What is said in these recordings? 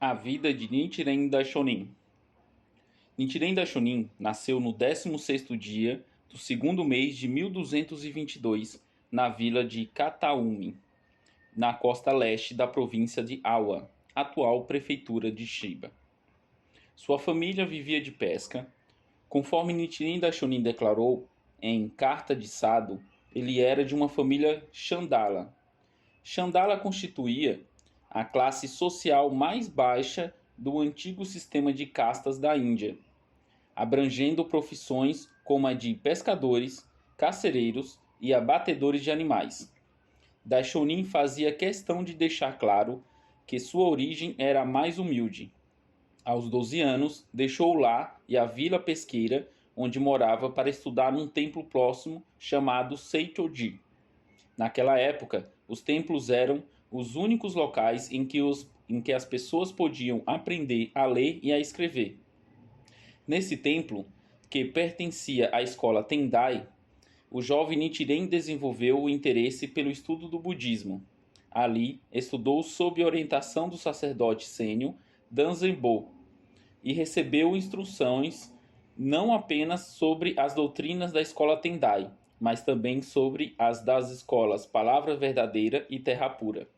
A vida de Nichiren Daishonin. Nichiren Daishonin nasceu no 16º dia do segundo mês de 1222, na vila de Kataumi, na costa leste da província de Awa, atual prefeitura de Shiba. Sua família vivia de pesca. Conforme Nichiren Daishonin declarou em Carta de Sado, ele era de uma família Chandala. Chandala constituía a classe social mais baixa do antigo sistema de castas da Índia, abrangendo profissões como a de pescadores, carcereiros e abatedores de animais. Daishonin fazia questão de deixar claro que sua origem era mais humilde. Aos 12 anos, deixou o lar e a vila pesqueira onde morava para estudar num templo próximo chamado Seichoji. Naquela época, os templos eram os únicos locais em que as pessoas podiam aprender a ler e a escrever. Nesse templo, que pertencia à escola Tendai, o jovem Nichiren desenvolveu o interesse pelo estudo do budismo. Ali, estudou sob orientação do sacerdote sênior Danzenbo e recebeu instruções não apenas sobre as doutrinas da escola Tendai, mas também sobre as das escolas Palavra Verdadeira e Terra Pura.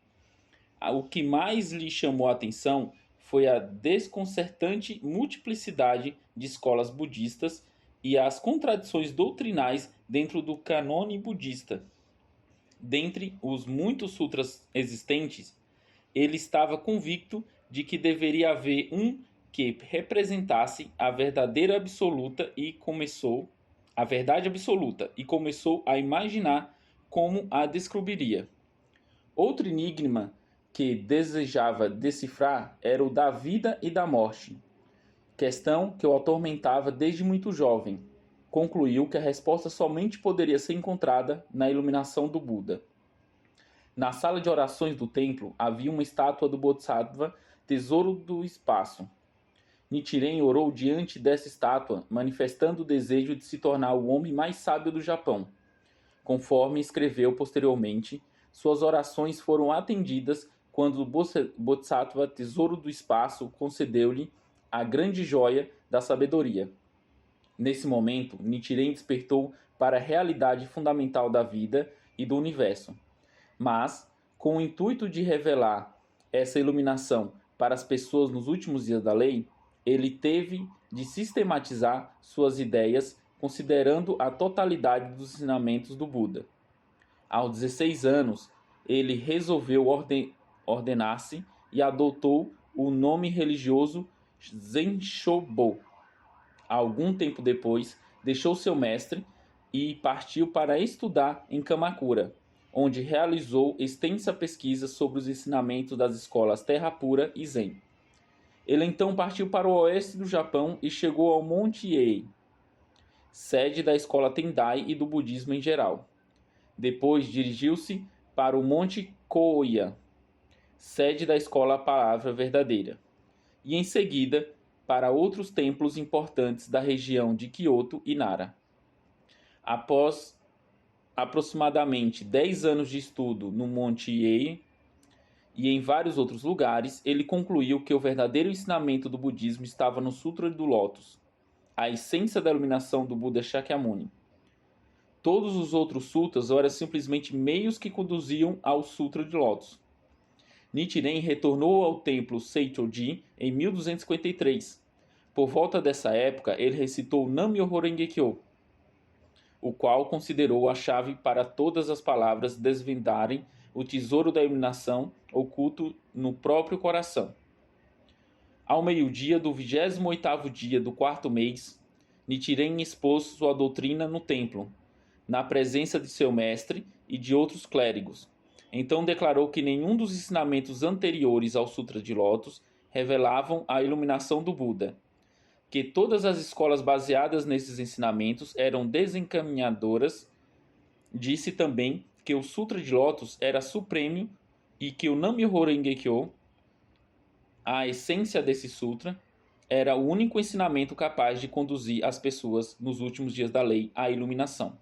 O que mais lhe chamou a atenção foi a desconcertante multiplicidade de escolas budistas e as contradições doutrinais dentro do cânone budista. Dentre os muitos sutras existentes, ele estava convicto de que deveria haver um que representasse a verdade absoluta e começou a imaginar como a descobriria. Outro enigma que desejava decifrar era o da vida e da morte, questão que o atormentava desde muito jovem. Concluiu que a resposta somente poderia ser encontrada na iluminação do Buda. Na sala de orações do templo havia uma estátua do Bodhisattva, tesouro do espaço. Nichiren orou diante dessa estátua, manifestando o desejo de se tornar o homem mais sábio do Japão. Conforme escreveu posteriormente, suas orações foram atendidas quando o Bodhisattva, tesouro do espaço, concedeu-lhe a grande joia da sabedoria. Nesse momento, Nichiren despertou para a realidade fundamental da vida e do universo. Mas, com o intuito de revelar essa iluminação para as pessoas nos últimos dias da lei, ele teve de sistematizar suas ideias considerando a totalidade dos ensinamentos do Buda. Aos 16 anos, ele resolveu ordenar-se e adotou o nome religioso Zenshobo. Algum tempo depois, deixou seu mestre e partiu para estudar em Kamakura, onde realizou extensa pesquisa sobre os ensinamentos das escolas Terra Pura e Zen. Ele então partiu para o oeste do Japão e chegou ao Monte Ei, sede da escola Tendai e do budismo em geral. Depois dirigiu-se para o Monte Koya, sede da escola Palavra Verdadeira, e em seguida para outros templos importantes da região de Kyoto e Nara. Após aproximadamente 10 anos de estudo no Monte Ei e em vários outros lugares, ele concluiu que o verdadeiro ensinamento do budismo estava no Sutra do Lótus, a essência da iluminação do Buda Shakyamuni. Todos os outros sutras eram simplesmente meios que conduziam ao Sutra de Lótus. Nichiren retornou ao templo Seichoji em 1253. Por volta dessa época, ele recitou Nam-myoho Renge-kyo, o qual considerou a chave para todas as palavras desvendarem o tesouro da iluminação oculto no próprio coração. Ao meio-dia do 28º dia do quarto mês, Nichiren expôs sua doutrina no templo, na presença de seu mestre e de outros clérigos. Então declarou que nenhum dos ensinamentos anteriores ao Sutra de Lótus revelavam a iluminação do Buda, que todas as escolas baseadas nesses ensinamentos eram desencaminhadoras. Disse também que o Sutra de Lótus era supremo e que o Nam-myoho Renge-kyo, a essência desse sutra, era o único ensinamento capaz de conduzir as pessoas nos últimos dias da lei à iluminação.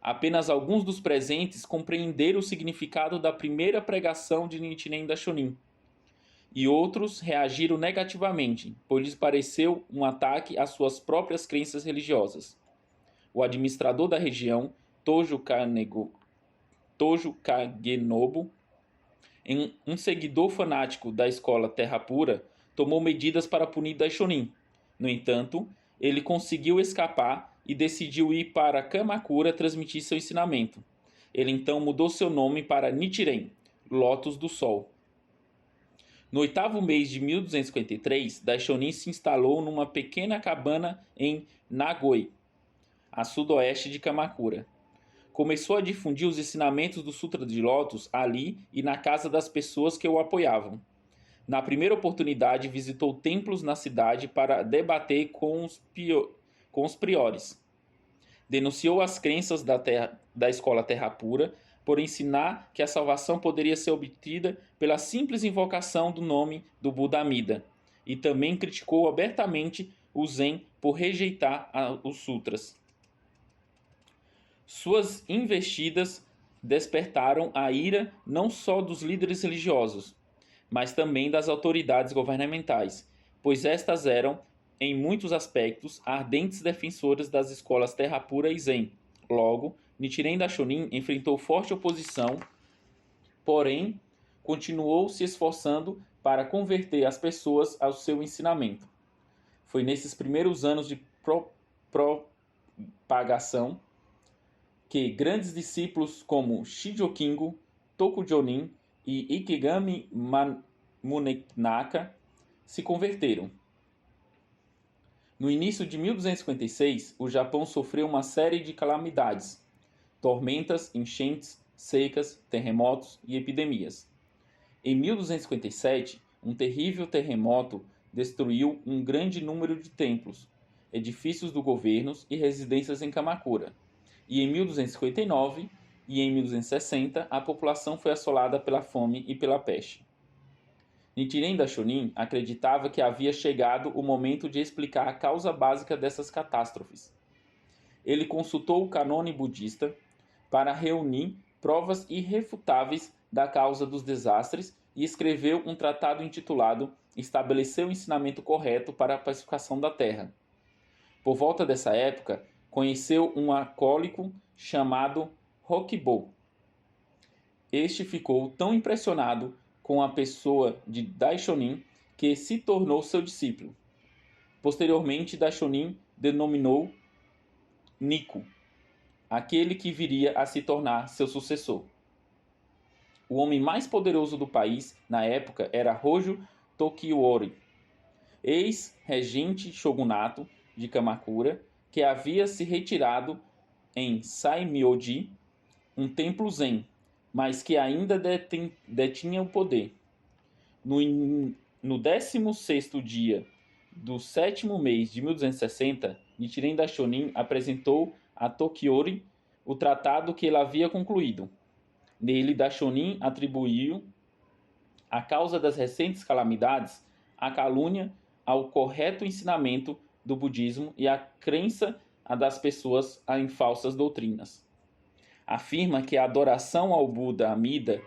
Apenas alguns dos presentes compreenderam o significado da primeira pregação de Nichiren Daishonin. e outros reagiram negativamente, pois lhes pareceu um ataque às suas próprias crenças religiosas. O administrador da região, Tojo Kagenobu, um seguidor fanático da escola Terra Pura, tomou medidas para punir Daishonin. No entanto, ele conseguiu escapar e decidiu ir para Kamakura transmitir seu ensinamento. Ele então mudou seu nome para Nichiren, Lótus do Sol. No 8º mês de 1253, Daishonin se instalou numa pequena cabana em Nagoi, a sudoeste de Kamakura. Começou a difundir os ensinamentos do Sutra de Lótus ali e na casa das pessoas que o apoiavam. Na primeira oportunidade, visitou templos na cidade para debater com os priores. Denunciou as crenças da escola Terra Pura por ensinar que a salvação poderia ser obtida pela simples invocação do nome do Buda Amida, e também criticou abertamente o Zen por rejeitar os sutras. Suas investidas despertaram a ira não só dos líderes religiosos, mas também das autoridades governamentais, pois estas eram, em muitos aspectos, ardentes defensoras das escolas Terra Pura e Zen. Logo, Nichiren Daishonin enfrentou forte oposição, porém, continuou se esforçando para converter as pessoas ao seu ensinamento. Foi nesses primeiros anos de propagação que grandes discípulos como Shijokingo, Tokujonin e Ikegami Munenaka se converteram. No início de 1256, o Japão sofreu uma série de calamidades: tormentas, enchentes, secas, terremotos e epidemias. Em 1257, um terrível terremoto destruiu um grande número de templos, edifícios do governo e residências em Kamakura. E em 1259 e em 1260, a população foi assolada pela fome e pela peste. Nichiren Daishonin acreditava que havia chegado o momento de explicar a causa básica dessas catástrofes. Ele consultou o cânone budista para reunir provas irrefutáveis da causa dos desastres e escreveu um tratado intitulado Estabelecer o ensinamento correto para a pacificação da Terra. Por volta dessa época, conheceu um alcoólico chamado Rokibo. Este ficou tão impressionado com a pessoa de Daishonin que se tornou seu discípulo. Posteriormente, Daishonin denominou Nico, aquele que viria a se tornar seu sucessor. O homem mais poderoso do país na época era Hojo Tokiori, ex-regente shogunato de Kamakura, que havia se retirado em Saimyoji, um templo zen, mas que ainda detinha o poder. No 16º dia do 7º mês de 1260, Nichiren Daishonin apresentou a Tokiori o tratado que ele havia concluído. Nele, Daishonin atribuiu a causa das recentes calamidades à calúnia ao correto ensinamento do budismo e à crença das pessoas em falsas doutrinas. Afirma que a adoração ao Buda Amida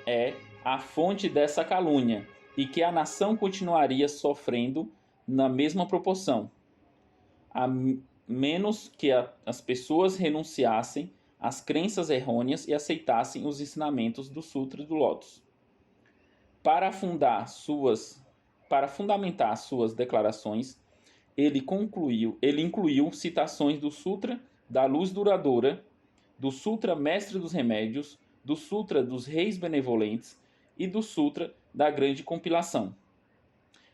é a fonte dessa calúnia e que a nação continuaria sofrendo na mesma proporção, a menos que as pessoas renunciassem às crenças errôneas e aceitassem os ensinamentos do Sutra do Lótus. Para fundamentar suas declarações, ele incluiu citações do Sutra da Luz Duradoura, do Sutra Mestre dos Remédios, do Sutra dos Reis Benevolentes e do Sutra da Grande Compilação.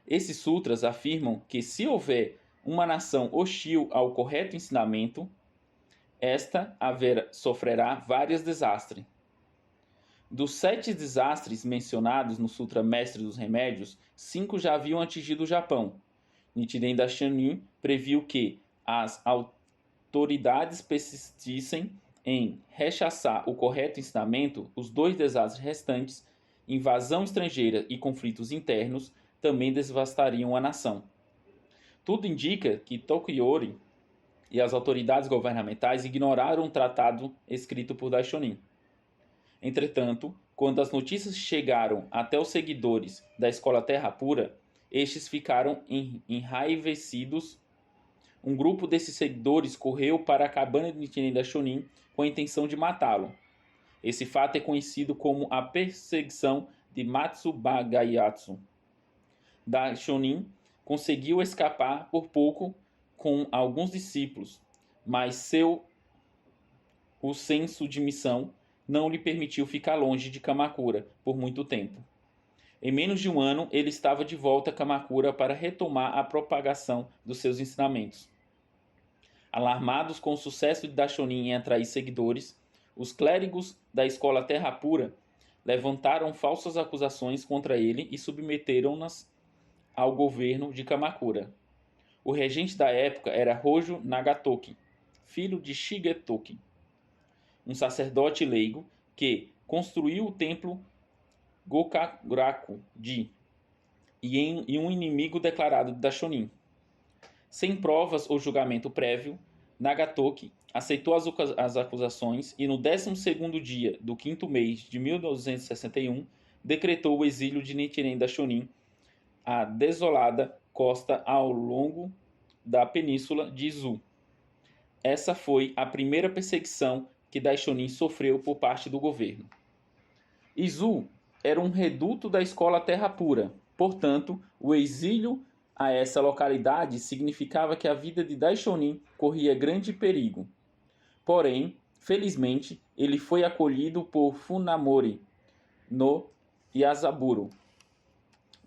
Esses sutras afirmam que se houver uma nação hostil ao correto ensinamento, esta sofrerá vários desastres. Dos 7 desastres mencionados no Sutra Mestre dos Remédios, 5 já haviam atingido o Japão. Nichiren Daishonin previu que as autoridades persistissem em rechaçar o correto ensinamento, os 2 desastres restantes, invasão estrangeira e conflitos internos, também devastariam a nação. Tudo indica que Tokiori e as autoridades governamentais ignoraram o tratado escrito por Daishonin. Entretanto, Quando as notícias chegaram até os seguidores da escola Terra Pura, estes ficaram enraivecidos. Um grupo desses seguidores correu para a cabana de Nichiren Daishonin com a intenção de matá-lo. Esse fato é conhecido como a perseguição de Matsubagayatsu. Daishonin conseguiu escapar por pouco com alguns discípulos, mas o senso de missão não lhe permitiu ficar longe de Kamakura por muito tempo. Em menos de um ano, ele estava de volta a Kamakura para retomar a propagação dos seus ensinamentos. Alarmados com o sucesso de Daishonin em atrair seguidores, os clérigos da escola Terra Pura levantaram falsas acusações contra ele e submeteram-nas ao governo de Kamakura. O regente da época era Hojo Nagatoki, filho de Shigetoki, um sacerdote leigo que construiu o templo Gokuraku-ji e um inimigo declarado de Daishonin. Sem provas ou julgamento prévio, Nagatoki aceitou as acusações e no 12º dia do 5º mês de 1261 decretou o exílio de Nichiren Daishonin à desolada costa ao longo da península de Izu. Essa foi a primeira perseguição que Daishonin sofreu por parte do governo. Izu era um reduto da escola Terra Pura, portanto, o exílio a essa localidade significava que a vida de Daishonin corria grande perigo. Porém, felizmente, ele foi acolhido por Funamori no Yasaburo,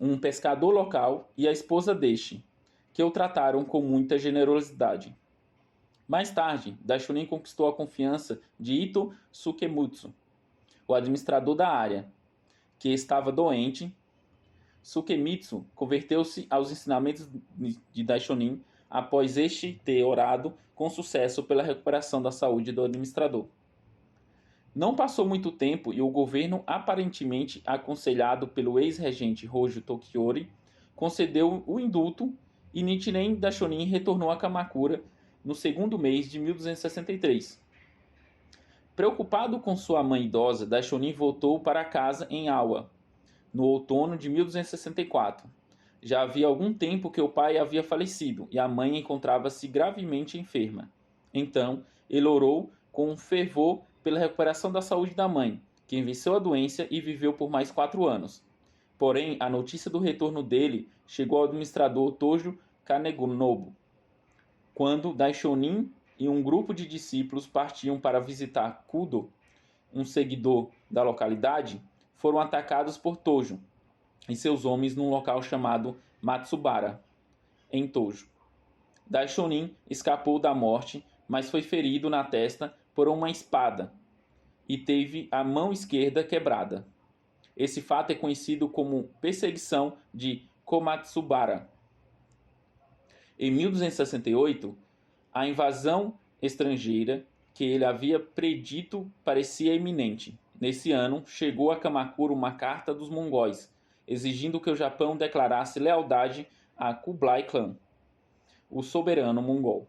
um pescador local, e a esposa deste, que o trataram com muita generosidade. Mais tarde, Daishonin conquistou a confiança de Ito Sukemutsu, o administrador da área, que estava doente. Sukemitsu converteu-se aos ensinamentos de Daishonin após este ter orado com sucesso pela recuperação da saúde do administrador. Não passou muito tempo e o governo, aparentemente aconselhado pelo ex-regente Hojo Tokiori, concedeu o indulto e Nichiren Daishonin retornou a Kamakura no 2º mês de 1263. Preocupado com sua mãe idosa, Daishonin voltou para casa em Awa, no outono de 1264. Já havia algum tempo que o pai havia falecido e a mãe encontrava-se gravemente enferma. Então, ele orou com fervor pela recuperação da saúde da mãe, que venceu a doença e viveu por mais 4 anos. Porém, a notícia do retorno dele chegou ao administrador Tojo Kanenobu, quando Daishonin e um grupo de discípulos partiam para visitar Kudo, um seguidor da localidade. Foram atacados por Tojo e seus homens num local chamado Matsubara, em Tojo. Daishonin escapou da morte, mas foi ferido na testa por uma espada e teve a mão esquerda quebrada. Esse fato é conhecido como perseguição de Komatsubara. Em 1268, a invasão estrangeira que ele havia predito parecia iminente. Nesse ano, chegou a Kamakura uma carta dos mongóis, exigindo que o Japão declarasse lealdade a Kublai Khan, o soberano mongol.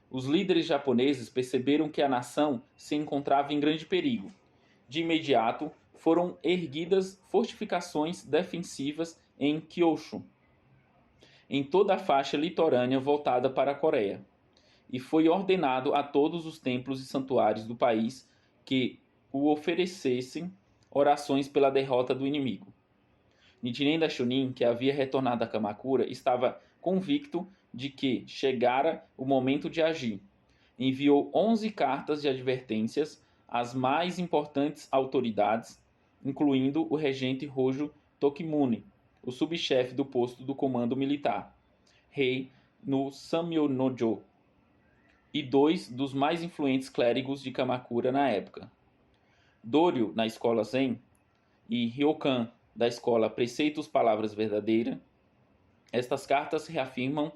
Os líderes japoneses perceberam que a nação se encontrava em grande perigo. De imediato, foram erguidas fortificações defensivas em Kyushu, em toda a faixa litorânea voltada para a Coreia, e foi ordenado a todos os templos e santuários do país que o oferecessem orações pela derrota do inimigo. Nichiren Daishonin, que havia retornado a Kamakura, estava convicto de que chegara o momento de agir. Enviou 11 cartas de advertências às mais importantes autoridades, incluindo o regente Hojo Tokimune, o subchefe do posto do comando militar, rei no Samyonojo, e 2 dos mais influentes clérigos de Kamakura na época. Doryo, na escola Zen, e Ryokan, da escola Preceitos Palavras Verdadeiras. Estas cartas reafirmam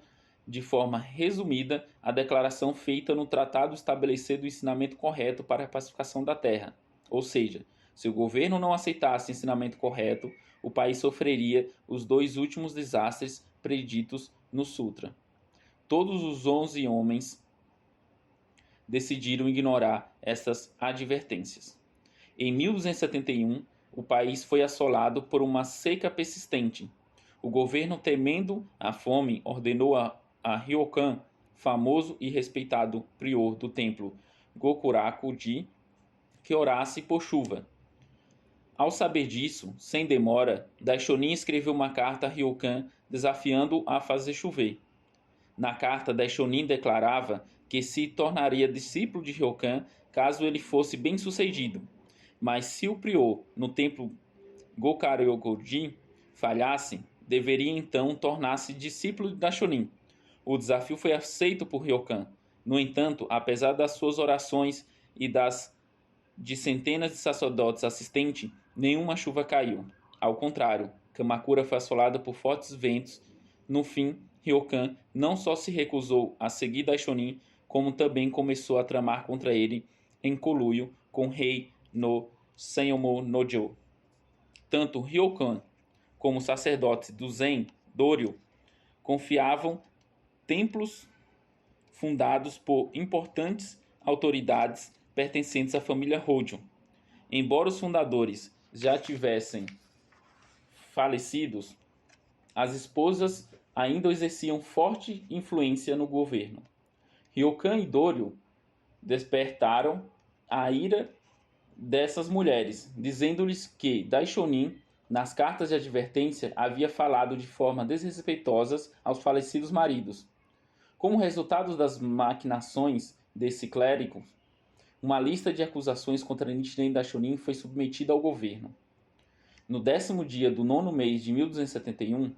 de forma resumida a declaração feita no tratado estabelecendo o ensinamento correto para a pacificação da terra. Ou seja, se o governo não aceitasse o ensinamento correto, o país sofreria os 2 últimos desastres preditos no Sutra. Todos os 11 homens decidiram ignorar essas advertências. Em 1271, o país foi assolado por uma seca persistente. O governo, temendo a fome, ordenou a Ryokan, famoso e respeitado prior do templo Gokuraku-ji, que orasse por chuva. Ao saber disso, sem demora, Daishonin escreveu uma carta a Ryokan desafiando-o a fazer chover. Na carta, Daishonin declarava que se tornaria discípulo de Ryokan caso ele fosse bem-sucedido. Mas se o prior no templo Gokaryoku-ji falhasse, deveria então tornar-se discípulo de Daishonin. O desafio foi aceito por Ryokan. No entanto, apesar das suas orações e das de centenas de sacerdotes assistentes, nenhuma chuva caiu. Ao contrário, Kamakura foi assolada por fortes ventos. No fim, Ryokan não só se recusou a seguir Daishonin, como também começou a tramar contra ele em conluio com o rei no Senyomo no-jo. Tanto Ryokan como os sacerdotes do Zen, Doryo, confiavam templos fundados por importantes autoridades pertencentes à família Hojo. Embora os fundadores já tivessem falecidos, as esposas ainda exerciam forte influência no governo. Ryokan e Doryo despertaram a ira dessas mulheres, dizendo-lhes que Daishonin, nas cartas de advertência, havia falado de forma desrespeitosa aos falecidos maridos. Como resultado das maquinações desse clérigo, uma lista de acusações contra Nichiren Daishonin foi submetida ao governo. No 10º dia do 9º mês de 1271,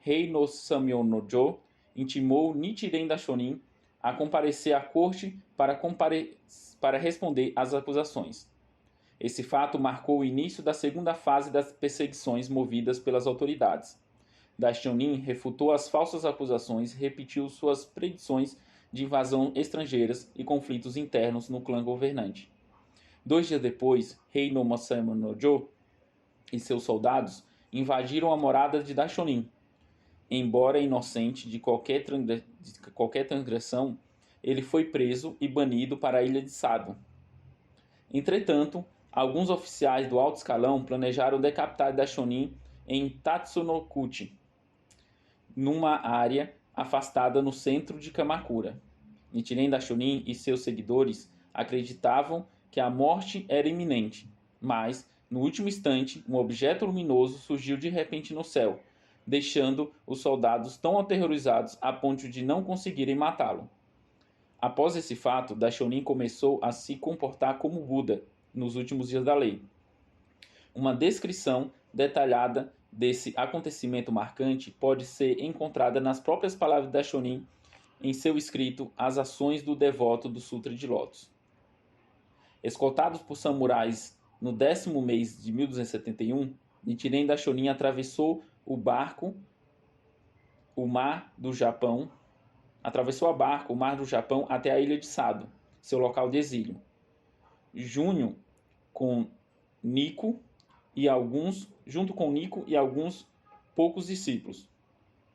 Rei no Samyo no-jo intimou Nichiren Daishonin a comparecer à corte para responder às acusações. Esse fato marcou o início da segunda fase das perseguições movidas pelas autoridades. Daishonin refutou as falsas acusações e repetiu suas predições de invasão estrangeiras e conflitos internos no clã governante. 2 dias depois, Rei no Masayama no-jo e seus soldados invadiram a morada de Daishonin. Embora inocente de qualquer transgressão, ele foi preso e banido para a ilha de Sado. Entretanto, alguns oficiais do alto escalão planejaram decapitar Daishonin em Tatsunokuchi, numa área afastada no centro de Kamakura. Nichiren Daishonin e seus seguidores acreditavam que a morte era iminente, mas, no último instante, um objeto luminoso surgiu de repente no céu, deixando os soldados tão aterrorizados a ponto de não conseguirem matá-lo. Após esse fato, Daishonin começou a se comportar como Buda nos últimos dias da lei. Uma descrição detalhada desse acontecimento marcante pode ser encontrada nas próprias palavras de Daishonin em seu escrito As Ações do Devoto do Sutra de Lótus. Escoltados por samurais no 10º mês de 1271, Nichiren Daishonin atravessou a barco o Mar do Japão até a ilha de Sado, seu local de exílio. Junto com Nico e alguns poucos discípulos.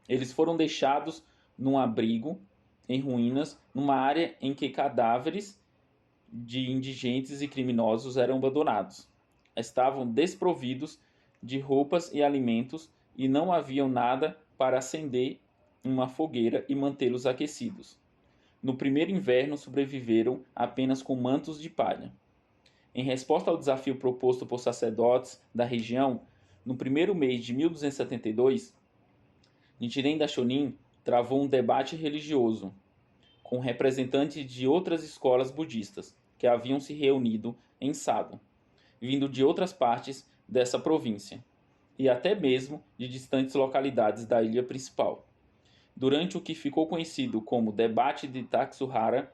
Eles foram deixados num abrigo em ruínas, numa área em que cadáveres de indigentes e criminosos eram abandonados. Estavam desprovidos de roupas e alimentos e não haviam nada para acender uma fogueira e mantê-los aquecidos. No primeiro inverno sobreviveram apenas com mantos de palha. Em resposta ao desafio proposto por sacerdotes da região, no primeiro mês de 1272, Nichiren Daishonin travou um debate religioso com representantes de outras escolas budistas que haviam se reunido em Sado, vindo de outras partes dessa província, e até mesmo de distantes localidades da ilha principal. Durante o que ficou conhecido como Debate de Tatsuhara,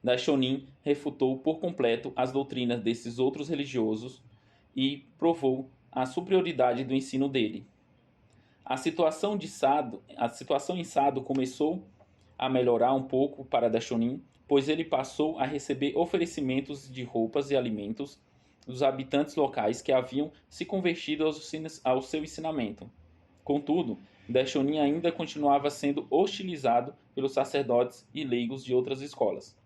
Daishonin refutou por completo as doutrinas desses outros religiosos e provou a superioridade do ensino dele. A situação em Sado começou a melhorar um pouco para Daishonin, pois ele passou a receber oferecimentos de roupas e alimentos dos habitantes locais que haviam se convertido ao seu ensinamento. Contudo, Daishonin ainda continuava sendo hostilizado pelos sacerdotes e leigos de outras escolas.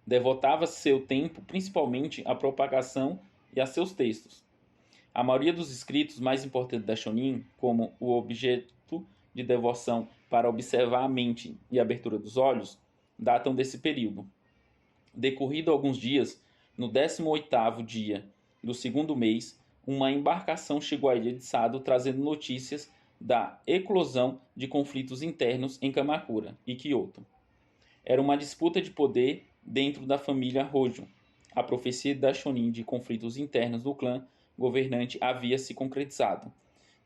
devotava seu tempo principalmente à propagação e a seus textos. A maioria dos escritos mais importantes da Shonin, como o objeto de devoção para observar a mente e a abertura dos olhos, datam desse período. Decorrido alguns dias, no 18º dia do segundo mês, uma embarcação chegou à ilha de Sado trazendo notícias da eclosão de conflitos internos em Kamakura e Kyoto. Era uma disputa de poder dentro da família Hojo. A profecia da Shonin de conflitos internos do clã governante havia se concretizado.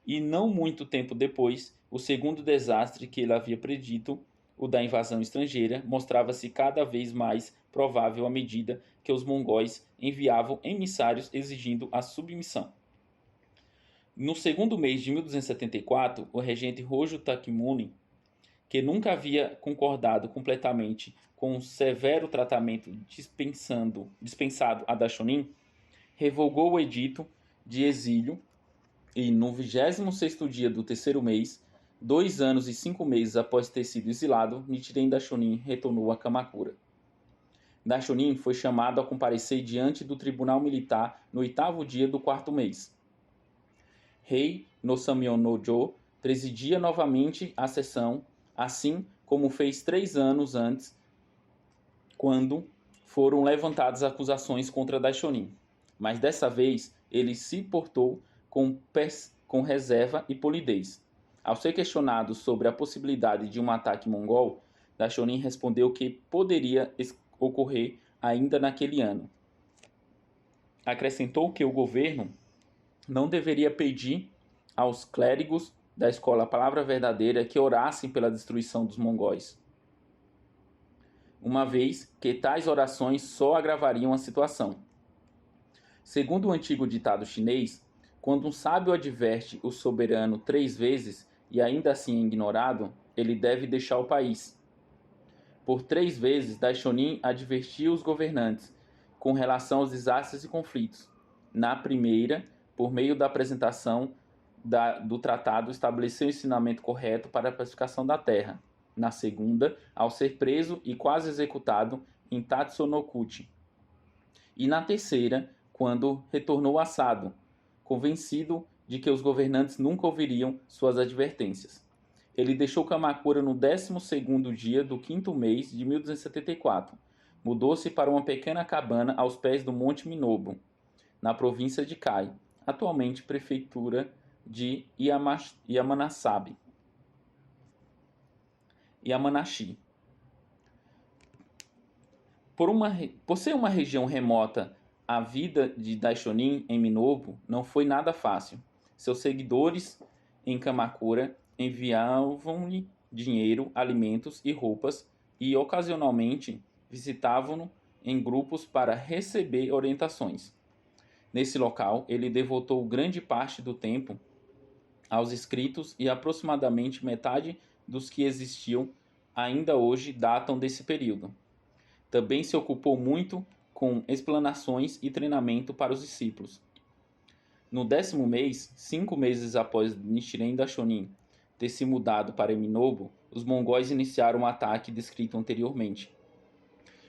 E não muito tempo depois, o segundo desastre que ele havia predito, o da invasão estrangeira, mostrava-se cada vez mais provável à medida que os mongóis enviavam emissários exigindo a submissão. No segundo mês de 1274, o regente Hojo Takemune, que nunca havia concordado completamente com o severo tratamento dispensado a Daishonin, revogou o edito de exílio e, no 26º dia do terceiro mês, 2 anos e 5 meses após ter sido exilado, Nichiren Daishonin retornou a Kamakura. Daishonin foi chamado a comparecer diante do tribunal militar no 8º dia do quarto mês. Rei Nosamyo no-jo presidia novamente a sessão, assim como fez 3 anos antes, quando foram levantadas acusações contra Daishonin. Mas dessa vez ele se portou com reserva e polidez. Ao ser questionado sobre a possibilidade de um ataque mongol, Daishonin respondeu que poderia ocorrer ainda naquele ano. Acrescentou que o governo não deveria pedir aos clérigos da escola Palavra Verdadeira que orassem pela destruição dos mongóis, uma vez que tais orações só agravariam a situação. Segundo o antigo ditado chinês, quando um sábio adverte o soberano 3 vezes e ainda assim é ignorado, ele deve deixar o país. Por 3 vezes, Daishonin advertiu os governantes com relação aos desastres e conflitos. Na primeira, por meio da apresentação do tratado, estabeleceu o ensinamento correto para a pacificação da terra. Na segunda, ao ser preso e quase executado em Tatsunokuchi. E na terceira, quando retornou a Sado, convencido de que os governantes nunca ouviriam suas advertências. Ele deixou Kamakura no 12º dia do 5º mês de 1274. Mudou-se para uma pequena cabana aos pés do Monte Minobu, na província de Kai, atualmente prefeitura de Yamanashi. Por ser uma região remota, a vida de Daishonin em Minobu não foi nada fácil. Seus seguidores em Kamakura enviavam-lhe dinheiro, alimentos e roupas e ocasionalmente visitavam-no em grupos para receber orientações. Nesse local, ele devotou grande parte do tempo aos escritos e aproximadamente metade dos que existiam ainda hoje datam desse período. Também se ocupou muito com explanações e treinamento para os discípulos. No 10º mês, 5 meses após Nichiren Daishonin ter se mudado para Minobu, os mongóis iniciaram um ataque descrito anteriormente.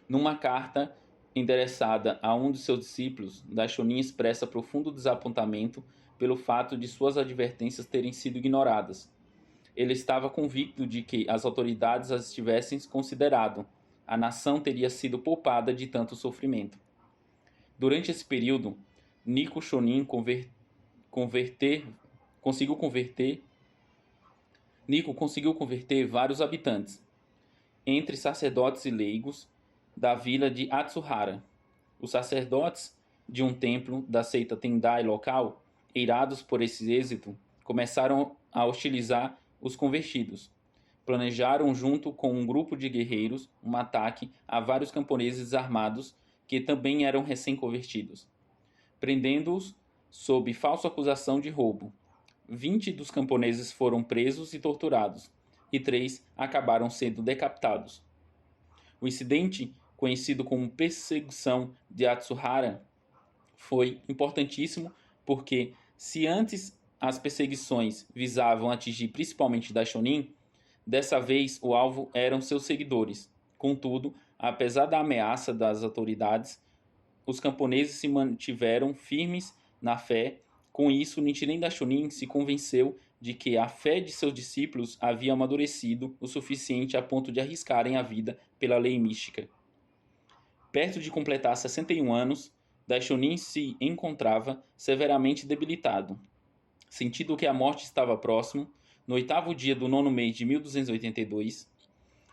Numa carta endereçada a um de seus discípulos, Daishonin expressa profundo desapontamento pelo fato de suas advertências terem sido ignoradas. Ele estava convicto de que as autoridades as tivessem considerado. A nação teria sido poupada de tanto sofrimento. Durante esse período, Nico Shonin conseguiu converter vários habitantes, entre sacerdotes e leigos, da vila de Atsuhara. Os sacerdotes de um templo da seita Tendai local, irados por esse êxito, começaram a hostilizar os convertidos. Planejaram, junto com um grupo de guerreiros, um ataque a vários camponeses desarmados que também eram recém-convertidos, prendendo-os sob falsa acusação de roubo. 20 dos camponeses foram presos e torturados, e 3 acabaram sendo decapitados. O incidente, conhecido como Perseguição de Atsuhara, foi importantíssimo porque, se antes as perseguições visavam atingir principalmente Daishonin, dessa vez o alvo eram seus seguidores. Contudo, Apesar da ameaça das autoridades, os camponeses se mantiveram firmes na fé. Com isso, Nichiren Daishonin se convenceu de que a fé de seus discípulos havia amadurecido o suficiente a ponto de arriscarem a vida pela lei mística. Perto de completar 61 anos, Daishonin se encontrava severamente debilitado. Sentindo que a morte estava próximo, no 8º dia do 9º mês de 1282,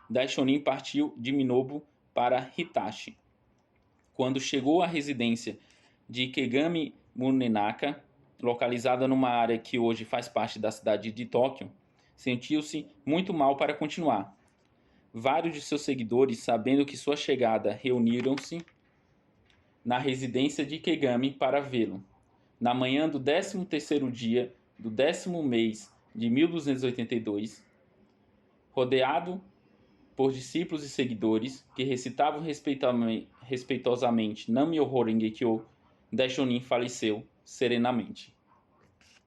Daishonin partiu de Minobu para Hitachi. Quando chegou à residência de Ikegami Munenaka, localizada numa área que hoje faz parte da cidade de Tóquio, sentiu-se muito mal para continuar. Vários de seus seguidores, sabendo que sua chegada, reuniram-se na residência de Ikegami para vê-lo. Na manhã do 13º dia do 10º mês de 1282, rodeado por discípulos e seguidores que recitavam respeitosamente Nam-myoho Renge Kyo, Daishonin faleceu serenamente.